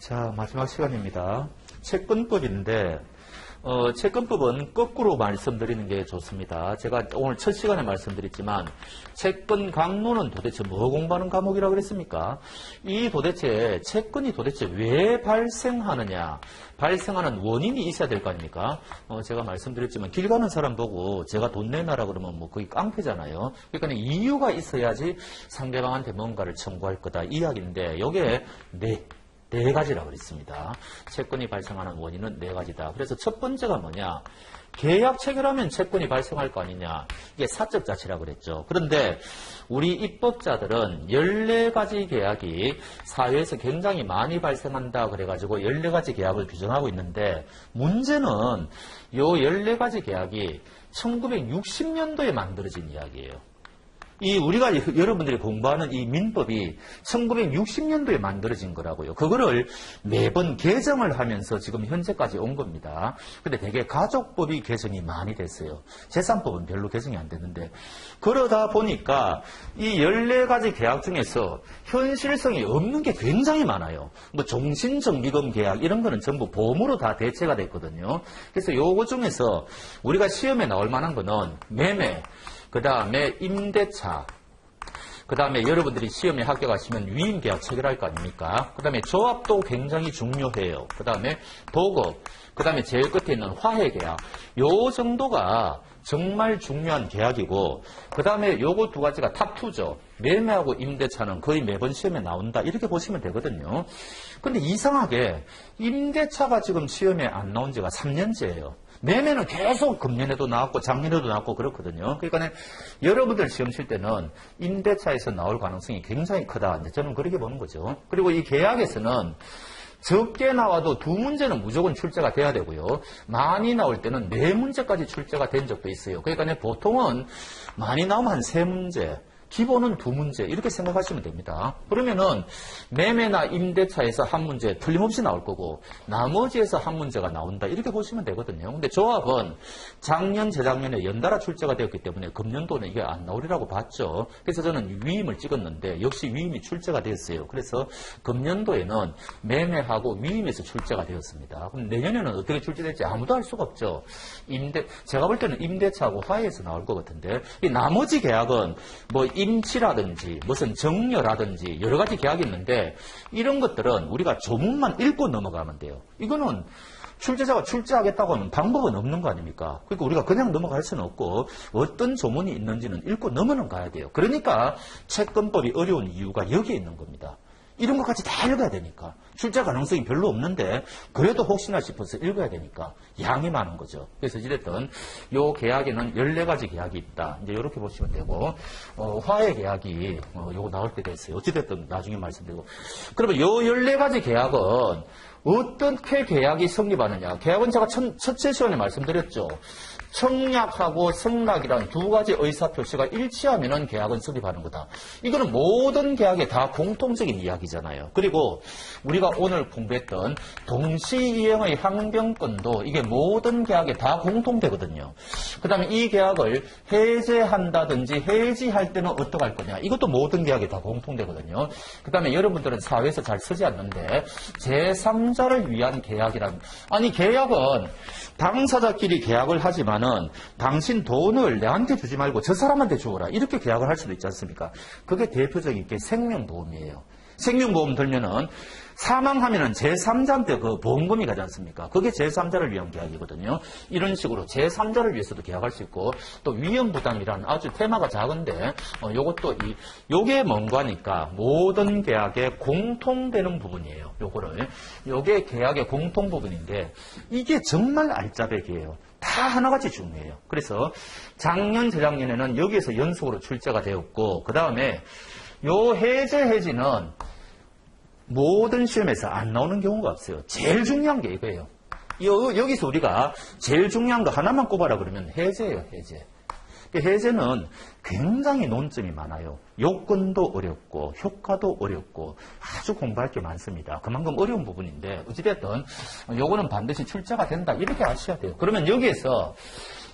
자, 마지막 시간입니다. 채권법인데, 채권법은 거꾸로 말씀드리는 게 좋습니다. 제가 오늘 첫 시간에 말씀드렸지만, 채권 강론은 도대체 뭐 공부하는 과목이라고 그랬습니까? 이 도대체, 채권이 도대체 왜 발생하느냐, 발생하는 원인이 있어야 될 거 아닙니까? 제가 말씀드렸지만, 길 가는 사람 보고 제가 돈 내놔라 그러면 뭐 거의 깡패잖아요. 그러니까 이유가 있어야지 상대방한테 뭔가를 청구할 거다, 이 이야기인데, 요게 네 가지라고 그랬습니다. 채권이 발생하는 원인은 네 가지다. 그래서 첫 번째가 뭐냐? 계약 체결하면 채권이 발생할 거 아니냐? 이게 사적 자치라고 그랬죠. 그런데 우리 입법자들은 14가지 계약이 사회에서 굉장히 많이 발생한다 그래가지고 14가지 계약을 규정하고 있는데, 문제는 요 14가지 계약이 1960년도에 만들어진 이야기예요. 우리가 여러분들이 공부하는 이 민법이 1960년도에 만들어진 거라고요. 그거를 매번 개정을 하면서 지금 현재까지 온 겁니다. 근데 되게 가족법이 개정이 많이 됐어요. 재산법은 별로 개정이 안 됐는데, 그러다 보니까 이 14가지 계약 중에서 현실성이 없는 게 굉장히 많아요. 뭐 종신정비금 계약 이런 거는 전부 보험으로 다 대체가 됐거든요. 그래서 요거 중에서 우리가 시험에 나올 만한 거는 매매, 그 다음에 임대차, 그 다음에 여러분들이 시험에 합격하시면 위임계약 체결할 거 아닙니까? 그 다음에 조합도 굉장히 중요해요. 그 다음에 도급, 그 다음에 제일 끝에 있는 화해계약. 요 정도가 정말 중요한 계약이고, 그 다음에 요거 두 가지가 탑2죠. 매매하고 임대차는 거의 매번 시험에 나온다, 이렇게 보시면 되거든요. 근데 이상하게 임대차가 지금 시험에 안 나온 지가 3년째예요. 매매는 계속 금년에도 나왔고 작년에도 나왔고 그렇거든요. 그러니까 여러분들 시험 칠 때는 임대차에서 나올 가능성이 굉장히 크다, 이제 저는 그렇게 보는 거죠. 그리고 이 계약에서는 적게 나와도 2문제는 무조건 출제가 돼야 되고요. 많이 나올 때는 4문제까지 출제가 된 적도 있어요. 그러니까 보통은 많이 나오면 한 3문제, 기본은 2문제, 이렇게 생각하시면 됩니다. 그러면은 매매나 임대차에서 한 문제 틀림없이 나올 거고, 나머지에서 한 문제가 나온다, 이렇게 보시면 되거든요. 근데 조합은 작년, 재작년에 연달아 출제가 되었기 때문에 금년도는 이게 안 나오리라고 봤죠. 그래서 저는 위임을 찍었는데 역시 위임이 출제가 되었어요. 그래서 금년도에는 매매하고 위임에서 출제가 되었습니다. 그럼 내년에는 어떻게 출제될지 아무도 알 수가 없죠. 제가 볼 때는 임대차하고 화해에서 나올 것 같은데, 이 나머지 계약은 뭐 임치라든지 무슨 정려라든지 여러 가지 계약이 있는데, 이런 것들은 우리가 조문만 읽고 넘어가면 돼요. 이거는 출제자가 출제하겠다고 하면 방법은 없는 거 아닙니까? 그러니까 우리가 그냥 넘어갈 수는 없고 어떤 조문이 있는지는 읽고 넘어가야 돼요. 그러니까 채권법이 어려운 이유가 여기에 있는 겁니다. 이런 것까지 다 읽어야 되니까. 출제 가능성이 별로 없는데 그래도 혹시나 싶어서 읽어야 되니까 양이 많은 거죠. 그래서 어찌됐든 요 계약에는 14가지 계약이 있다, 이제 이렇게 보시면 되고, 화해 계약이 요거 나올 때가 있어요. 어찌됐든 나중에 말씀드리고. 그러면 요 14가지 계약은 어떻게 계약이 성립하느냐. 계약은 제가 첫째 시간에 말씀드렸죠. 청약하고 성락이란 2가지 의사표시가 일치하면 계약은 성립하는 거다. 이거는 모든 계약에 다 공통적인 이야기잖아요. 그리고 우리가 오늘 공부했던 동시이행의 항변권도 이게 모든 계약에 다 공통되거든요. 그 다음에 이 계약을 해제한다든지 해지할 때는 어떻게 할 거냐. 이것도 모든 계약에 다 공통되거든요. 그 다음에 여러분들은 사회에서 잘 쓰지 않는데 제3자를 위한 계약이란, 아니 계약은 당사자끼리 계약을 하지만은 당신 돈을 내한테 주지 말고 저 사람한테 주어라, 이렇게 계약을 할 수도 있지 않습니까? 그게 대표적인 게 생명보험이에요. 생명보험 들면은 사망하면은 제3자한테 그 보험금이 가지 않습니까? 그게 제3자를 위한 계약이거든요. 이런 식으로 제3자를 위해서도 계약할 수 있고, 또 위험부담이라는 아주 테마가 작은데, 요게 뭔가니까 모든 계약에 공통되는 부분이에요. 요게 계약의 공통 부분인데, 이게 정말 알짜배기예요. 다 하나같이 중요해요. 그래서 작년, 재작년에는 여기에서 연속으로 출제가 되었고, 그 다음에 요 해지는 모든 시험에서 안 나오는 경우가 없어요. 제일 중요한 게 이거예요. 여기서 우리가 제일 중요한 거 하나만 꼽아라 그러면 해제예요, 해제. 해제는 굉장히 논점이 많아요. 요건도 어렵고 효과도 어렵고 아주 공부할 게 많습니다. 그만큼 어려운 부분인데 어찌됐든 요거는 반드시 출제가 된다, 이렇게 아셔야 돼요. 그러면 여기에서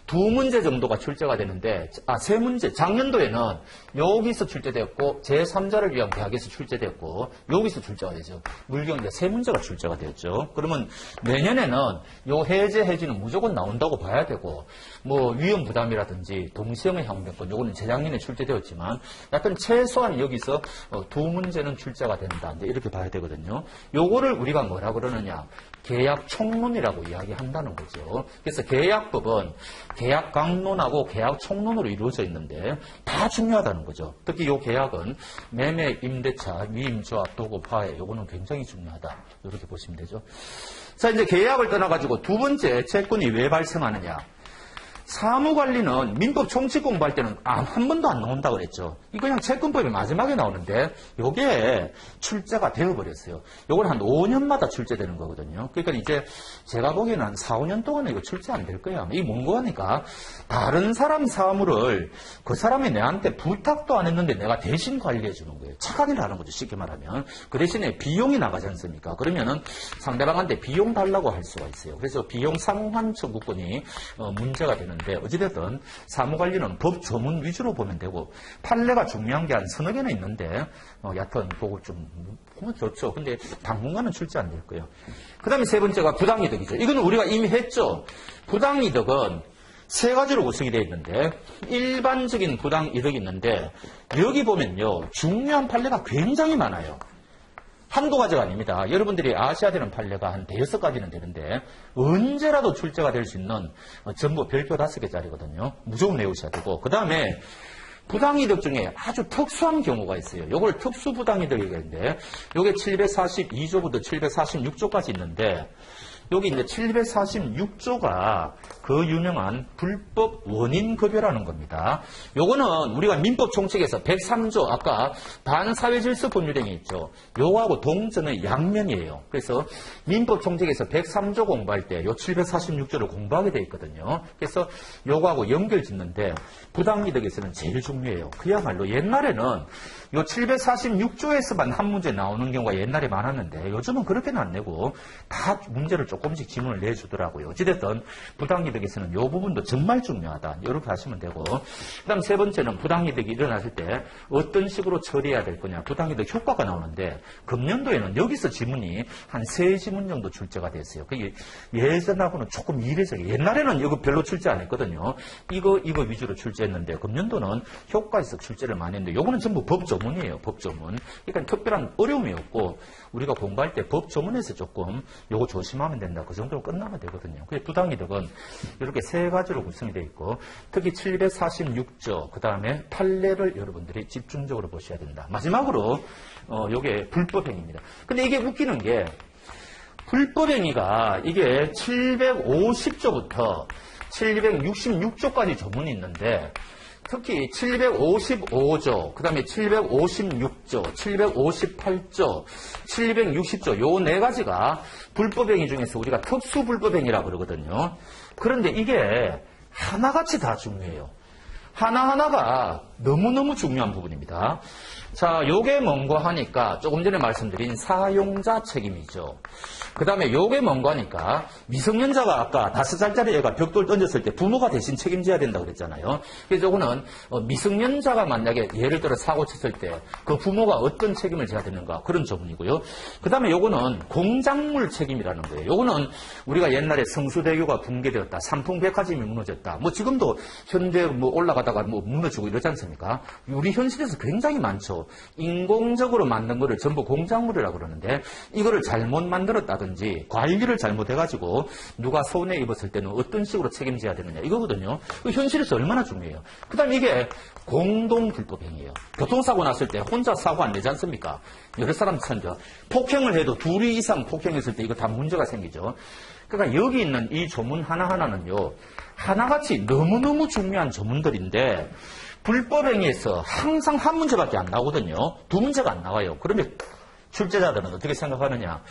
두 문제 정도가 출제가 되는데, 세 문제. 작년도에는 여기서 출제되었고, 제3자를 위한 계약에서 출제되었고, 여기서 출제가 되죠. 물경제 세 문제가 출제가 되었죠. 그러면 내년에는 요 해제는 무조건 나온다고 봐야 되고, 뭐, 위험 부담이라든지, 동시형의 항변권, 요거는 재작년에 출제되었지만, 약간 최소한 여기서 두 문제는 출제가 된다. 이렇게 봐야 되거든요. 요거를 우리가 뭐라 그러느냐. 계약 총론이라고 이야기한다는 거죠. 그래서 계약법은 계약 강론하고 계약 총론으로 이루어져 있는데 다 중요하다는 거죠. 특히 이 계약은 매매, 임대차, 위임, 조합, 도급, 화해 요거는 굉장히 중요하다. 이렇게 보시면 되죠. 자, 이제 계약을 떠나가지고 두 번째 채권이 왜 발생하느냐. 사무관리는 민법 총칙 공부할 때는 한 번도 안 나온다 그랬죠. 이거 그냥 채권법이 마지막에 나오는데 요게 출제가 되어버렸어요. 요건 한 5년마다 출제되는 거거든요. 그러니까 이제 제가 보기에는 한 4, 5년 동안은 이거 출제 안 될 거야. 이게 뭔 거니까 다른 사람 사무를 그 사람이 내한테 부탁도 안 했는데 내가 대신 관리해 주는 거예요. 착한 일을 하는 거죠. 쉽게 말하면. 그 대신에 비용이 나가지 않습니까? 그러면은 상대방한테 비용 달라고 할 수가 있어요. 그래서 비용 상환 청구권이 문제가 되는 데 어찌됐든 사무관리는 법 조문 위주로 보면 되고 판례가 중요한 게 한 서너 개나 있는데 여하튼 그거 좀 보면 좋죠. 근데 당분간은 출제 안 될 거예요. 그 다음에 세 번째가 부당이득이죠. 이거는 우리가 이미 했죠. 부당이득은 세 가지로 구성이 되어 있는데 일반적인 부당이득이 있는데 여기 보면요. 중요한 판례가 굉장히 많아요. 한두 가지가 아닙니다. 여러분들이 아셔야 되는 판례가 한 대여섯 가지는 되는데 언제라도 출제가 될 수 있는 전부 별표 5개짜리거든요. 무조건 외우셔야 되고 그 다음에 부당이득 중에 아주 특수한 경우가 있어요. 요걸 특수부당이득이라고 하는데 요게 742조부터 746조까지 있는데 여기 이제 746조가 그 유명한 불법 원인급여라는 겁니다. 요거는 우리가 민법 총칙에서 103조, 아까 반사회질서 법률행위 있죠. 요거하고 동전의 양면이에요. 그래서 민법 총칙에서 103조 공부할 때 요 746조를 공부하게 돼 있거든요. 그래서 요거하고 연결 짓는데 부당이득에서는 제일 중요해요. 그야말로 옛날에는 요 746조에서만 한 문제 나오는 경우가 옛날에 많았는데 요즘은 그렇게는 안 내고 다 문제를 조금씩 지문을 내주더라고요. 어찌됐든 부당이득에서는 이 부분도 정말 중요하다. 이렇게 하시면 되고 그 다음 세 번째는 부당이득이 일어났을 때 어떤 식으로 처리해야 될 거냐. 부당이득 효과가 나오는데 금년도에는 여기서 지문이 한 3지문 정도 출제가 됐어요. 그게 예전하고는 조금 이례적이에요. 옛날에는 이거 별로 출제 안 했거든요. 이거 위주로 출제했는데 금년도는 효과에서 출제를 많이 했는데 요거는 전부 법조문이에요. 법조문. 그러니까 특별한 어려움이 없고 우리가 공부할 때 법조문에서 조금 요거 조심하면 된다. 그 정도로 끝나면 되거든요. 그래서 부당이득은 이렇게 세 가지로 구성이 되어 있고 특히 746조 그 다음에 판례를 여러분들이 집중적으로 보셔야 된다. 마지막으로 요게 불법행위입니다. 근데 이게 웃기는 게 불법행위가 이게 750조부터 766조까지 조문이 있는데 특히 755조, 그 다음에 756조, 758조, 760조 요 네 가지가 불법행위 중에서 우리가 특수불법행위라고 그러거든요. 그런데 이게 하나같이 다 중요해요. 하나하나가 너무너무 중요한 부분입니다. 자, 요게 뭔가 하니까 조금 전에 말씀드린 사용자 책임이죠. 그 다음에 요게 뭔가 하니까 미성년자가 아까 5살짜리 애가 벽돌 던졌을 때 부모가 대신 책임져야 된다고 그랬잖아요. 그래서 요거는 미성년자가 만약에 예를 들어 사고 쳤을 때 그 부모가 어떤 책임을 져야 되는가 그런 부분이고요. 그 다음에 요거는 공작물 책임이라는 거예요. 요거는 우리가 옛날에 성수대교가 붕괴되었다. 삼풍백화점이 무너졌다. 뭐 지금도 현대 뭐 올라가다가 뭐 무너지고 이러지 않습니까? 우리 현실에서 굉장히 많죠. 인공적으로 만든 거를 전부 공작물이라고 그러는데 이거를 잘못 만들었다든지 관리를 잘못해가지고 누가 손해 입었을 때는 어떤 식으로 책임져야 되느냐 이거거든요. 그 현실에서 얼마나 중요해요. 그 다음에 이게 공동불법행위예요. 교통사고 났을 때 혼자 사고 안 내지 않습니까? 여러 사람参자 폭행을 해도 둘이 이상 폭행했을 때 이거 다 문제가 생기죠. 그러니까 여기 있는 이 조문 하나하나는요. 하나같이 너무너무 중요한 조문들인데 불법행위에서 항상 한 문제밖에 안 나오거든요. 두 문제가 안 나와요. 그러면 출제자들은 어떻게 생각하느냐.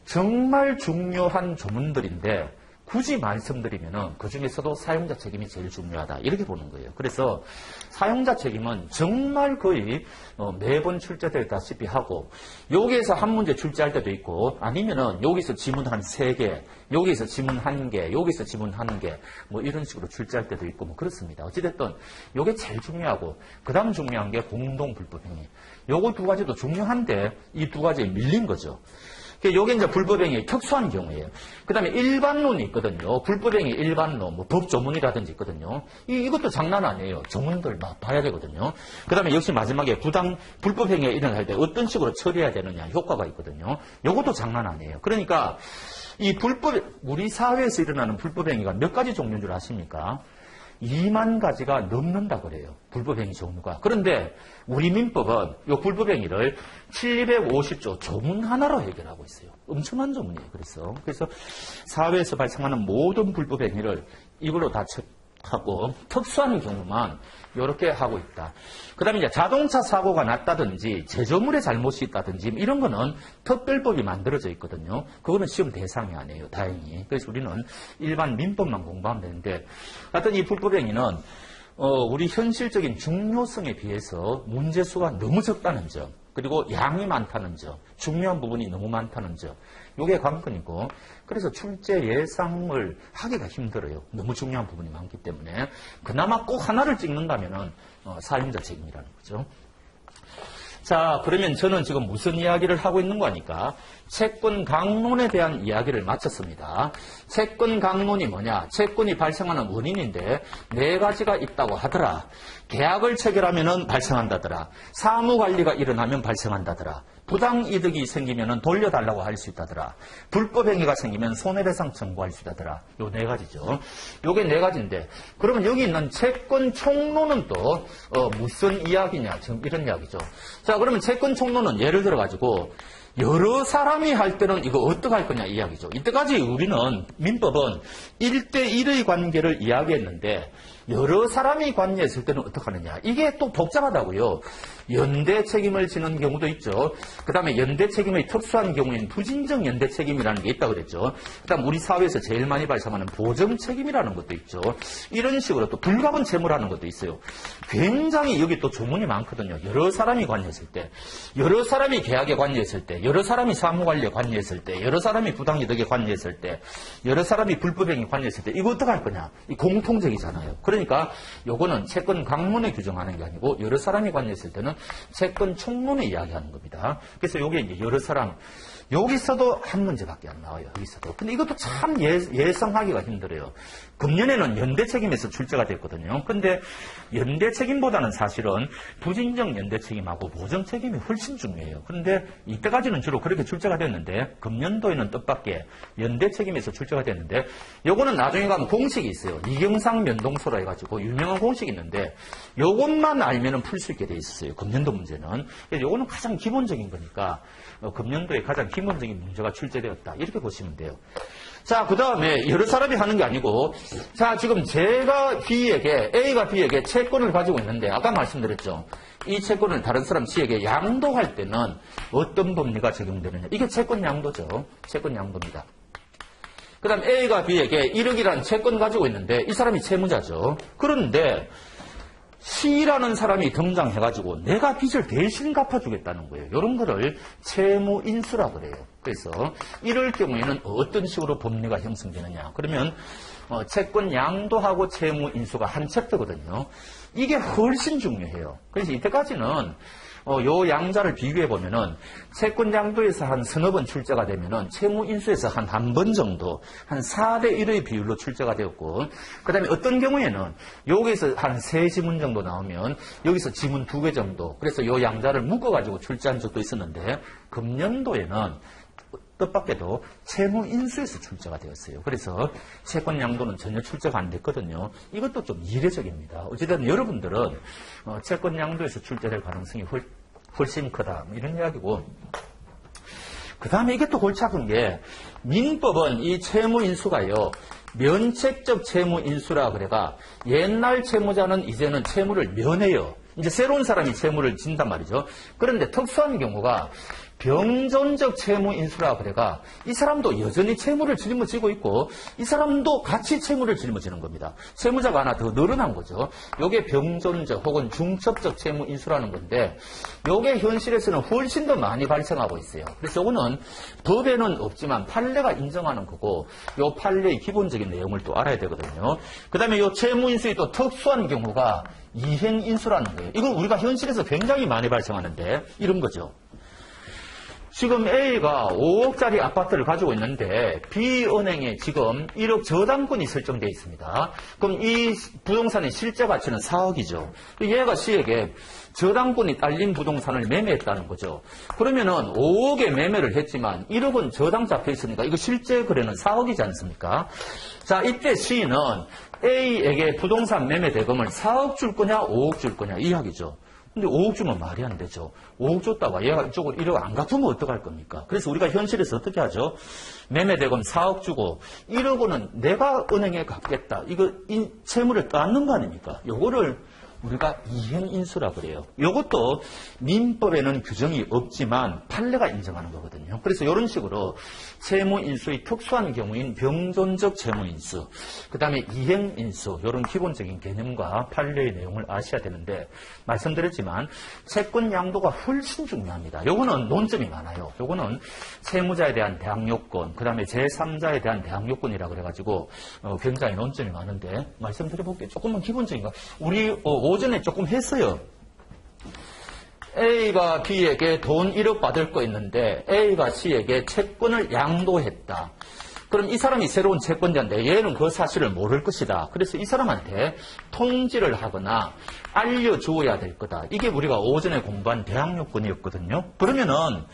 정말 중요한 조문들인데 굳이 말씀드리면은 그 중에서도 사용자 책임이 제일 중요하다. 이렇게 보는 거예요. 그래서 사용자 책임은 정말 거의 매번 출제되다시피 하고, 여기에서 한 문제 출제할 때도 있고, 아니면은 여기서 지문 한 3개, 여기서 지문 1개, 여기서 지문 1개, 뭐 이런 식으로 출제할 때도 있고, 뭐 그렇습니다. 어찌됐든, 요게 제일 중요하고, 그 다음 중요한 게 공동 불법행위. 요거 두 가지도 중요한데, 이 두 가지에 밀린 거죠. 요게 이제 불법행위의 특수한 경우예요. 그 다음에 일반론이 있거든요. 불법행위 일반론, 뭐 법조문이라든지 있거든요. 이것도 장난 아니에요. 조문들 막 봐야 되거든요. 그 다음에 역시 마지막에 불법행위가 일어날 때 어떤 식으로 처리해야 되느냐, 효과가 있거든요. 요것도 장난 아니에요. 그러니까 우리 사회에서 일어나는 불법행위가 몇 가지 종류인 줄 아십니까? 2만 가지가 넘는다 그래요. 불법행위 종류가. 그런데 우리 민법은 이 불법행위를 750조 조문 하나로 해결하고 있어요. 엄청난 조문이에요. 그래서 사회에서 발생하는 모든 불법행위를 이걸로 다 하고 특수한 경우만 이렇게 하고 있다. 그 다음에 이제 자동차 사고가 났다든지 제조물에 잘못이 있다든지 이런 거는 특별법이 만들어져 있거든요. 그거는 시험 대상이 아니에요. 다행히. 그래서 우리는 일반 민법만 공부하면 되는데, 하여튼 이 불법행위는 우리 현실적인 중요성에 비해서 문제수가 너무 적다는 점, 그리고 양이 많다는 점, 중요한 부분이 너무 많다는 점, 이게 관건이고, 그래서 출제 예상을 하기가 힘들어요. 너무 중요한 부분이 많기 때문에. 그나마 꼭 하나를 찍는다면은 사용자 책임이라는 거죠. 자, 그러면 저는 지금 무슨 이야기를 하고 있는 거니까 채권 강론에 대한 이야기를 마쳤습니다. 채권 강론이 뭐냐? 채권이 발생하는 원인인데 4가지가 있다고 하더라. 계약을 체결하면 발생한다더라. 사무관리가 일어나면 발생한다더라. 부당이득이 생기면 돌려달라고 할 수 있다더라. 불법행위가 생기면 손해배상 청구할 수 있다더라. 요 4가지죠. 요게 4가지인데, 그러면 여기 있는 채권 총론은 또 무슨 이야기냐? 지금 이런 이야기죠. 자, 그러면 채권 총론은 예를 들어가지고 여러 사람이 할 때는 이거 어떻게 할 거냐 이야기죠. 이때까지 우리는 민법은 1대1의 관계를 이야기했는데 여러 사람이 관여했을 때는 어떻게 하느냐. 이게 또 복잡하다고요. 연대 책임을 지는 경우도 있죠. 그 다음에 연대 책임의 특수한 경우에는 부진정 연대 책임이라는 게 있다고 그랬죠. 그 다음 우리 사회에서 제일 많이 발생하는 보정 책임이라는 것도 있죠. 이런 식으로 또 불가분 채무라는 것도 있어요. 굉장히 여기 또 조문이 많거든요. 여러 사람이 관여했을 때, 여러 사람이 계약에 관여했을 때, 여러 사람이 사무관리에 관여했을 때, 여러 사람이 부당이득에 관여했을 때, 여러 사람이 불법행위에 관여했을 때, 이거 어떻게 할 거냐. 이 공통적이잖아요. 그러니까 요거는 채권 강론에 규정하는 게 아니고 여러 사람이 관여했을 때는 채권 총론에 이야기하는 겁니다. 그래서 요게 이제 여러 사람, 여기서도 한 문제밖에 안 나와요. 여기서도. 근데 이것도 참 예상하기가 힘들어요. 금년에는 연대 책임에서 출제가 됐거든요. 근데 연대 책임보다는 사실은 부진정 연대 책임하고 보정 책임이 훨씬 중요해요. 그런데 이때까지는 주로 그렇게 출제가 됐는데 금년도에는 뜻밖의 연대 책임에서 출제가 됐는데 요거는 나중에 가면 공식이 있어요. 이경상 면동소라 해가지고 유명한 공식이 있는데 요것만 알면은 풀 수 있게 돼 있었어요. 금년도 문제는. 요거는 가장 기본적인 거니까 금년도에 가장 기본적인 문제가 출제되었다. 이렇게 보시면 돼요. 자, 그 다음에 여러 사람이 하는 게 아니고, 자, 지금 A가 B에게 채권을 가지고 있는데, 아까 말씀드렸죠. 이 채권을 다른 사람 C에게 양도할 때는 어떤 법리가 적용되느냐. 이게 채권 양도죠. 채권 양도입니다. 그 다음 A가 B에게 1억이라는 채권 가지고 있는데, 이 사람이 채무자죠. 그런데, C라는 사람이 등장해가지고 내가 빚을 대신 갚아주겠다는 거예요. 이런 거를 채무인수라 그래요. 그래서 이럴 경우에는 어떤 식으로 법리가 형성되느냐. 그러면 채권 양도하고 채무인수가 한 챕터거든요. 이게 훨씬 중요해요. 그래서 이때까지는 요 양자를 비교해 보면은 채권 양도에서 한 서너 번 출제가 되면은 채무 인수에서 한 번 정도 한 4대 1의 비율로 출제가 되었고, 그다음에 어떤 경우에는 여기서 한 3지문 정도 나오면 여기서 지문 2개 정도, 그래서 요 양자를 묶어 가지고 출제한 적도 있었는데 금년도에는 뜻밖에도 채무 인수에서 출제가 되었어요. 그래서 채권 양도는 전혀 출제가 안 됐거든요. 이것도 좀 이례적입니다. 어쨌든 여러분들은 채권 양도에서 출제될 가능성이 훨씬 크다. 이런 이야기고. 그 다음에 이게 또 골치 아픈 게 민법은 이 채무 인수가요. 면책적 채무 인수라 그래가 옛날 채무자는 이제는 채무를 면해요. 이제 새로운 사람이 채무를 진단 말이죠. 그런데 특수한 경우가 병존적 채무 인수라 그래가 이 사람도 여전히 채무를 짊어지고 있고 이 사람도 같이 채무를 짊어지는 겁니다. 채무자가 하나 더 늘어난 거죠. 이게 병존적 혹은 중첩적 채무 인수라는 건데 이게 현실에서는 훨씬 더 많이 발생하고 있어요. 그래서 이거는 법에는 없지만 판례가 인정하는 거고 이 판례의 기본적인 내용을 또 알아야 되거든요. 그 다음에 이 채무 인수의 또 특수한 경우가 이행 인수라는 거예요. 이건 우리가 현실에서 굉장히 많이 발생하는데 이런 거죠. 지금 A가 5억짜리 아파트를 가지고 있는데 B은행에 지금 1억 저당권이 설정되어 있습니다. 그럼 이 부동산의 실제 가치는 4억이죠. 얘가 C에게 저당권이 딸린 부동산을 매매했다는 거죠. 그러면은 5억에 매매를 했지만 1억은 저당 잡혀 있으니까 이거 실제 거래는 4억이지 않습니까? 자, 이때 C는 A에게 부동산 매매 대금을 4억 줄 거냐 5억 줄 거냐 이 이야기죠. 근데 5억 주면 말이 안 되죠. 5억 줬다가 얘가 이쪽을 1억 안 갚으면 어떡할 겁니까? 그래서 우리가 현실에서 어떻게 하죠? 매매대금 4억 주고 1억 원은 내가 은행에 갚겠다. 이거 채무를 떠안는 거 아닙니까? 요거를 우리가 이행인수라 그래요. 이것도 민법에는 규정이 없지만 판례가 인정하는 거거든요. 그래서 이런 식으로 채무인수의 특수한 경우인 병존적 채무인수, 그 다음에 이행인수 이런 기본적인 개념과 판례의 내용을 아셔야 되는데 말씀드렸지만 채권 양도가 훨씬 중요합니다. 요거는 논점이 많아요. 요거는 채무자에 대한 대항 요건, 그 다음에 제3자에 대한 대항 요건이라 그래가지고 굉장히 논점이 많은데 말씀드려볼게요. 조금만 기본적인 거. 우리 오전에 조금 했어요. A가 B에게 돈 1억 받을 거 있는데 A가 C에게 채권을 양도했다. 그럼 이 사람이 새로운 채권자인데 얘는 그 사실을 모를 것이다. 그래서 이 사람한테 통지를 하거나 알려주어야 될 거다. 이게 우리가 오전에 공부한 대항요건이었거든요. 그러면은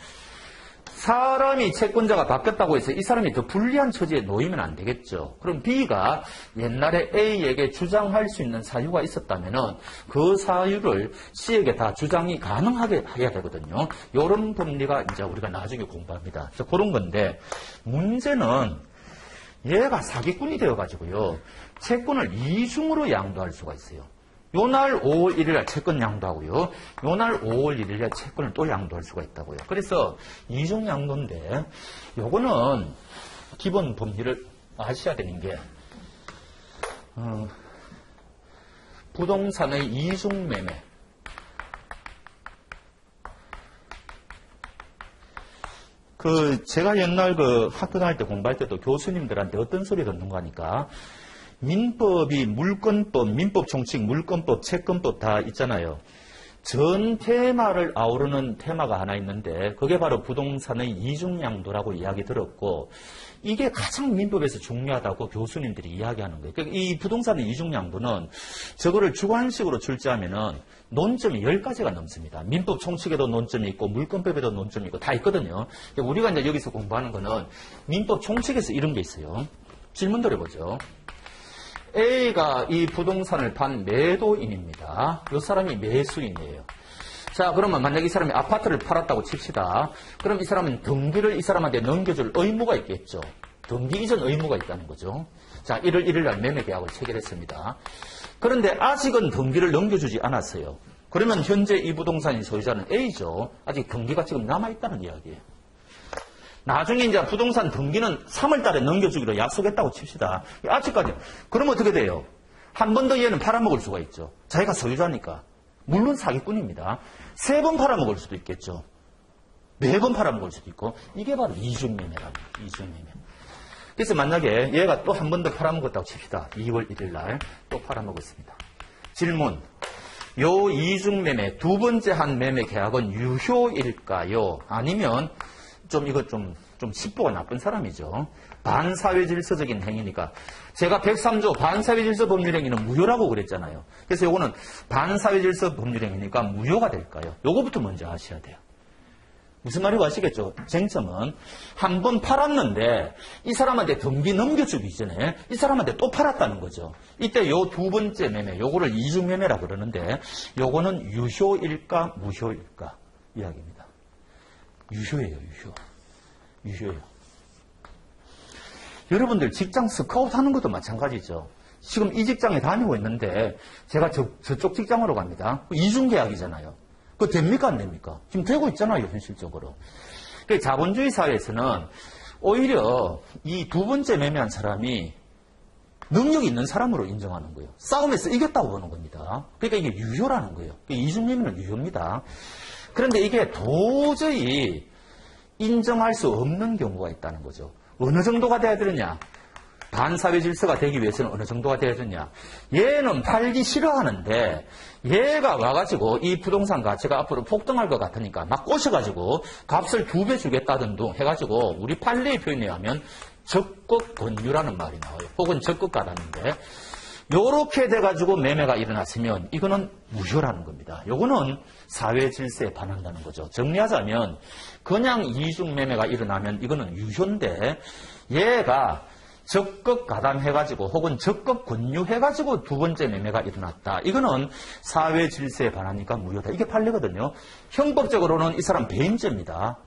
사람이 채권자가 바뀌었다고 해서 이 사람이 더 불리한 처지에 놓이면 안 되겠죠. 그럼 B가 옛날에 A에게 주장할 수 있는 사유가 있었다면은 그 사유를 C에게 다 주장이 가능하게 해야 되거든요. 이런 법리가 이제 우리가 나중에 공부합니다. 그런 건데 문제는 얘가 사기꾼이 되어가지고요. 채권을 이중으로 양도할 수가 있어요. 요날 5월 1일날 채권 양도하고요. 요날 5월 1일날 채권을 또 양도할 수가 있다고요. 그래서 이중 양도인데 요거는 기본 법리를 아셔야 되는 게 부동산의 이중 매매. 제가 옛날 학교 다닐 때 공부할 때도 교수님들한테 어떤 소리 듣는 거니까 민법이 물권법, 민법 총칙, 물권법, 채권법 다 있잖아요. 전 테마를 아우르는 테마가 하나 있는데 그게 바로 부동산의 이중양도라고 이야기 들었고 이게 가장 민법에서 중요하다고 교수님들이 이야기하는 거예요. 그러니까 이 부동산의 이중양도는 저거를 주관식으로 출제하면은 논점이 10가지가 넘습니다. 민법 총칙에도 논점이 있고 물권법에도 논점이 있고 다 있거든요. 우리가 이제 여기서 공부하는 거는 민법 총칙에서 이런 게 있어요. 질문 드려보죠. A가 이 부동산을 판 매도인입니다. 이 사람이 매수인이에요. 자, 그러면 만약에 이 사람이 아파트를 팔았다고 칩시다. 그럼 이 사람은 등기를 이 사람한테 넘겨줄 의무가 있겠죠. 등기 이전 의무가 있다는 거죠. 자, 1월 1일 날 매매 계약을 체결했습니다. 그런데 아직은 등기를 넘겨주지 않았어요. 그러면 현재 이 부동산의 소유자는 A죠. 아직 등기가 지금 남아있다는 이야기예요. 나중에 이제 부동산 등기는 3월 달에 넘겨주기로 약속했다고 칩시다. 아직까지. 그럼 어떻게 돼요? 한 번 더 얘는 팔아먹을 수가 있죠. 자기가 소유자니까. 물론 사기꾼입니다. 3번 팔아먹을 수도 있겠죠. 4번 팔아먹을 수도 있고. 이게 바로 이중매매랍니다. 이중매매. 그래서 만약에 얘가 또 한 번 더 팔아먹었다고 칩시다. 2월 1일 날 또 팔아먹었습니다. 질문. 요 이중매매, 두 번째 한 매매 계약은 유효일까요? 아니면 이거 좀 식보가 나쁜 사람이죠. 반사회질서적인 행위니까. 제가 103조 반사회질서 법률행위는 무효라고 그랬잖아요. 그래서 요거는 반사회질서 법률행위니까 무효가 될까요? 요거부터 먼저 아셔야 돼요. 무슨 말인지 아시겠죠? 쟁점은 한 번 팔았는데 이 사람한테 등기 넘겨주기 전에 이 사람한테 또 팔았다는 거죠. 이때 요 두 번째 매매, 요거를 이중매매라 그러는데 요거는 유효일까 무효일까 이야기입니다. 유효예요, 유효예요. 여러분들 직장 스카우트 하는 것도 마찬가지죠. 지금 이 직장에 다니고 있는데 제가 저쪽 직장으로 갑니다. 이중계약이잖아요. 그거 됩니까 안 됩니까? 지금 되고 있잖아요, 현실적으로. 그 자본주의 사회에서는 오히려 이 두 번째 매매한 사람이 능력이 있는 사람으로 인정하는 거예요. 싸움에서 이겼다고 보는 겁니다. 그러니까 이게 유효라는 거예요. 이중매매는 유효입니다. 그런데 이게 도저히 인정할 수 없는 경우가 있다는 거죠. 어느 정도가 돼야 되느냐? 반사회 질서가 되기 위해서는 어느 정도가 돼야 되느냐? 얘는 팔기 싫어하는데 얘가 와가지고 이 부동산 가치가 앞으로 폭등할 것 같으니까 막 꼬셔가지고 값을 2배 주겠다든 둥 해가지고 우리 판례의 표현에 하면 적극 권유라는 말이 나와요. 혹은 적극 가담인데 요렇게 돼가지고 매매가 일어났으면 이거는 무효라는 겁니다. 요거는 사회 질서에 반한다는 거죠. 정리하자면 그냥 이중 매매가 일어나면 이거는 유효인데 얘가 적극 가담해가지고 혹은 적극 권유해가지고 두 번째 매매가 일어났다. 이거는 사회 질서에 반하니까 무효다. 이게 판례거든요. 형법적으로는 이 사람 배임죄입니다.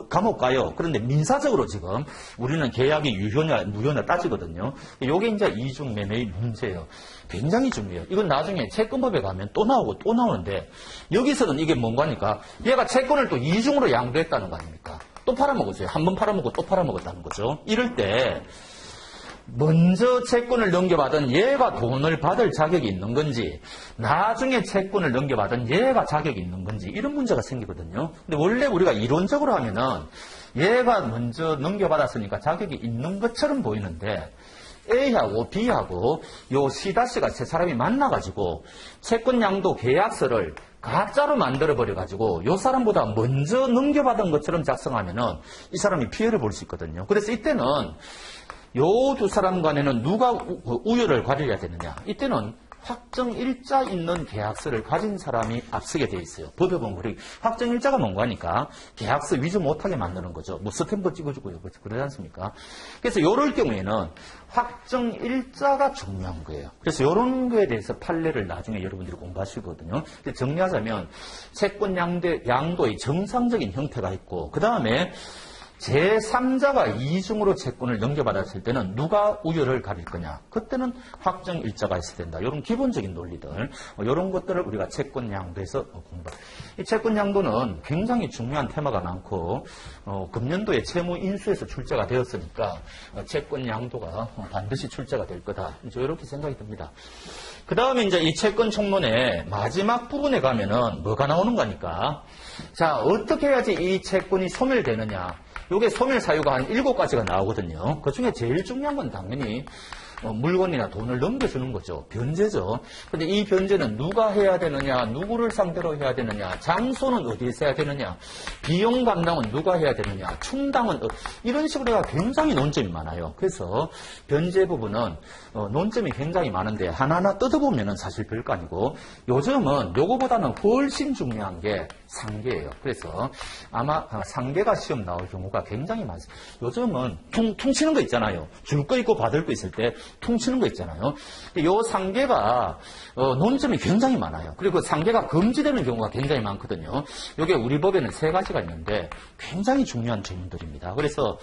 감옥 가요. 그런데 민사적으로 지금 우리는 계약이 유효냐 무효냐 따지거든요. 이게 이제 이중 매매의 문제예요. 굉장히 중요해요. 이건 나중에 채권법에 가면 또 나오고 또 나오는데 여기서는 이게 뭔가니까 얘가 채권을 또 이중으로 양도했다는 거 아닙니까? 또 팔아먹었어요. 한 번 팔아먹고 또 팔아먹었다는 거죠. 이럴 때 먼저 채권을 넘겨받은 얘가 돈을 받을 자격이 있는 건지 나중에 채권을 넘겨받은 얘가 자격이 있는 건지 이런 문제가 생기거든요. 근데 원래 우리가 이론적으로 하면은 얘가 먼저 넘겨받았으니까 자격이 있는 것처럼 보이는데 A하고 B하고 요 C'가 세 사람이 만나가지고 채권 양도 계약서를 가짜로 만들어버려가지고 요 사람보다 먼저 넘겨받은 것처럼 작성하면은 이 사람이 피해를 볼 수 있거든요. 그래서 이때는 요 두 사람 간에는 누가 우위를 가려야 되느냐. 이때는 확정일자 있는 계약서를 가진 사람이 앞서게 돼 있어요. 법에 보면 우리 확정일자가 뭔가 하니까 계약서 위조 못하게 만드는 거죠. 뭐 스탬프 찍어주고요. 그러지 않습니까? 그래서 요럴 경우에는 확정일자가 중요한 거예요. 그래서 요런 거에 대해서 판례를 나중에 여러분들이 공부하시거든요. 정리하자면 채권 양도의 정상적인 형태가 있고 그 다음에 제3자가 이중으로 채권을 넘겨받았을 때는 누가 우열을 가릴 거냐. 그때는 확정일자가 있어야 된다. 이런 기본적인 논리들, 이런 것들을 우리가 채권 양도에서 공부합니다. 이 채권 양도는 굉장히 중요한 테마가 많고 금년도에 채무 인수에서 출제가 되었으니까 채권 양도가 반드시 출제가 될 거다. 이렇게 생각이 듭니다. 그 다음에 이제 이 채권 총론의 마지막 부분에 가면은 뭐가 나오는 거니까 자, 어떻게 해야지 이 채권이 소멸되느냐. 요게 소멸 사유가 한 7가지가 나오거든요. 그 중에 제일 중요한 건 당연히 물건이나 돈을 넘겨주는 거죠. 변제죠. 근데 이 변제는 누가 해야 되느냐, 누구를 상대로 해야 되느냐, 장소는 어디에서 해야 되느냐, 비용 감당은 누가 해야 되느냐, 충당은 이런 식으로 굉장히 논점이 많아요. 그래서 변제 부분은 논점이 굉장히 많은데 하나하나 뜯어보면 사실 별거 아니고 요즘은 요거보다는 훨씬 중요한 게 상계예요. 그래서 아마 상계가 시험 나올 경우가 굉장히 많습니다. 요즘은 퉁치는 거 있잖아요. 줄 거 있고 받을 거 있을 때 퉁치는 거 있잖아요. 요 상계가 논점이 굉장히 많아요. 그리고 상계가 금지되는 경우가 굉장히 많거든요. 이게 우리 법에는 3가지가 있는데 굉장히 중요한 질문들입니다. 그래서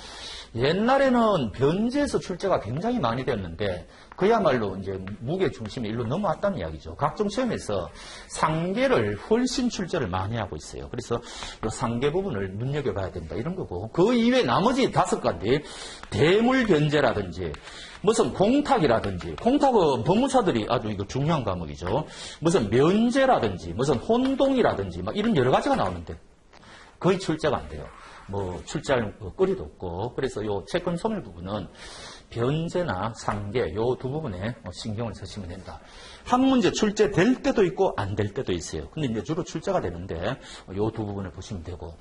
옛날에는 변제에서 출제가 굉장히 많이 되었는데 그야말로 이제 무게 중심이 일로 넘어왔다는 이야기죠. 각종 시험에서 상계를 훨씬 출제를 많이 하고 있어요. 그래서 이 상계 부분을 눈여겨봐야 된다 이런 거고 그 이외에 나머지 5가지 대물 변제라든지 무슨 공탁이라든지 공탁은 법무사들이 아주 이거 중요한 과목이죠. 무슨 면제라든지 무슨 혼동이라든지 막 이런 여러 가지가 나오는데 거의 출제가 안 돼요. 뭐 출제할 거리도 없고 그래서 이 채권 소멸 부분은 변제나 상계 요 두 부분에 신경을 쓰시면 된다. 한 문제 출제될 때도 있고 안 될 때도 있어요. 근데 이제 주로 출제가 되는데 요 두 부분을 보시면 되고